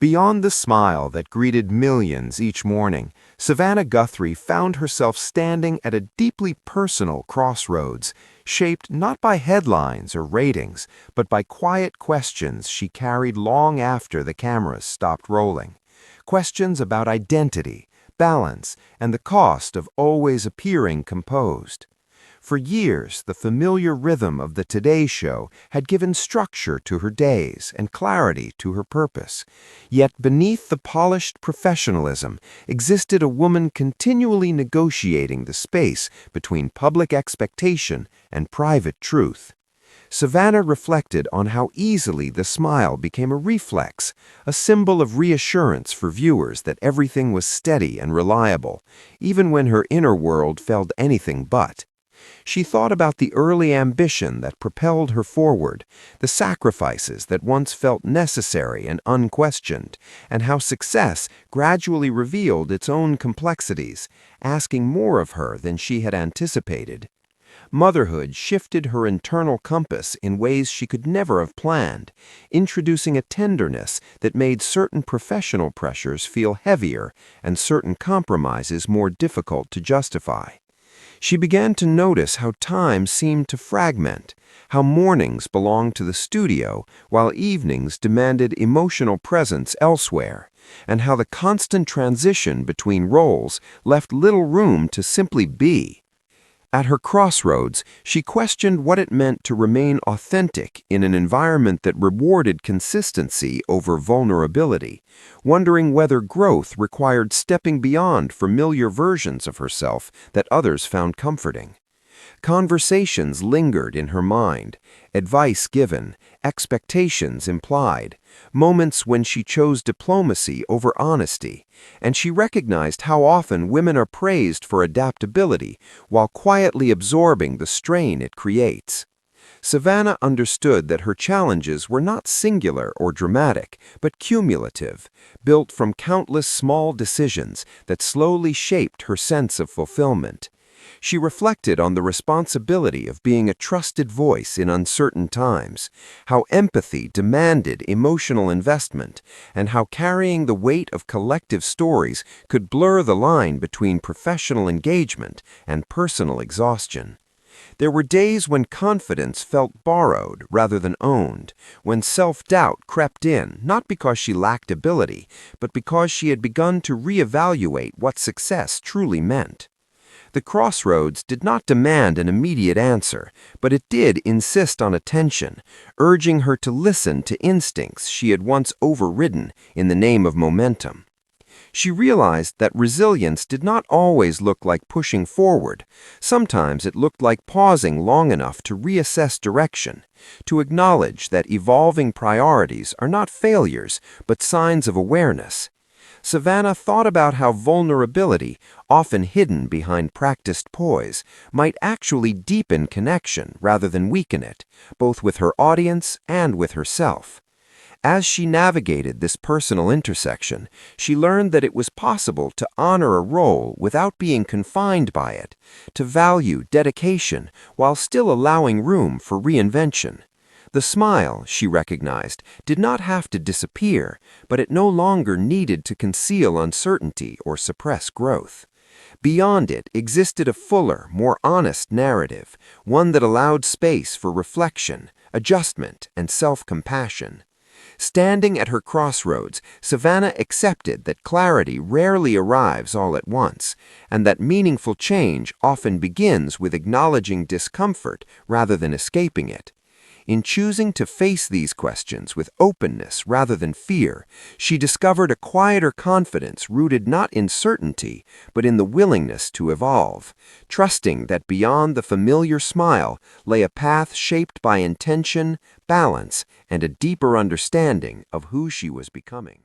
Beyond the smile that greeted millions each morning, Savannah Guthrie found herself standing at a deeply personal crossroads, shaped not by headlines or ratings, but by quiet questions she carried long after the cameras stopped rolling. Questions about identity, balance, and the cost of always appearing composed. For years, the familiar rhythm of the Today Show had given structure to her days and clarity to her purpose. Yet beneath the polished professionalism existed a woman continually negotiating the space between public expectation and private truth. Savannah reflected on how easily the smile became a reflex, a symbol of reassurance for viewers that everything was steady and reliable, even when her inner world felt anything but. She thought about the early ambition that propelled her forward, the sacrifices that once felt necessary and unquestioned, and how success gradually revealed its own complexities, asking more of her than she had anticipated. Motherhood shifted her internal compass in ways she could never have planned, introducing a tenderness that made certain professional pressures feel heavier and certain compromises more difficult to justify. She began to notice how time seemed to fragment, how mornings belonged to the studio while evenings demanded emotional presence elsewhere, and how the constant transition between roles left little room to simply be. At her crossroads, she questioned what it meant to remain authentic in an environment that rewarded consistency over vulnerability, wondering whether growth required stepping beyond familiar versions of herself that others found comforting. Conversations lingered in her mind, advice given, expectations implied, moments when she chose diplomacy over honesty, and she recognized how often women are praised for adaptability while quietly absorbing the strain it creates. Savannah understood that her challenges were not singular or dramatic, but cumulative, built from countless small decisions that slowly shaped her sense of fulfillment. She reflected on the responsibility of being a trusted voice in uncertain times, how empathy demanded emotional investment, and how carrying the weight of collective stories could blur the line between professional engagement and personal exhaustion. There were days when confidence felt borrowed rather than owned, when self-doubt crept in, not because she lacked ability, but because she had begun to reevaluate what success truly meant. The crossroads did not demand an immediate answer, but it did insist on attention, urging her to listen to instincts she had once overridden in the name of momentum. She realized that resilience did not always look like pushing forward. Sometimes it looked like pausing long enough to reassess direction, to acknowledge that evolving priorities are not failures, but signs of awareness. Savannah thought about how vulnerability, often hidden behind practiced poise, might actually deepen connection rather than weaken it, both with her audience and with herself. As she navigated this personal intersection, she learned that it was possible to honor a role without being confined by it, to value dedication while still allowing room for reinvention. The smile, she recognized, did not have to disappear, but it no longer needed to conceal uncertainty or suppress growth. Beyond it existed a fuller, more honest narrative, one that allowed space for reflection, adjustment, and self-compassion. Standing at her crossroads, Savannah accepted that clarity rarely arrives all at once, and that meaningful change often begins with acknowledging discomfort rather than escaping it. In choosing to face these questions with openness rather than fear, she discovered a quieter confidence rooted not in certainty, but in the willingness to evolve, trusting that beyond the familiar smile lay a path shaped by intention, balance, and a deeper understanding of who she was becoming.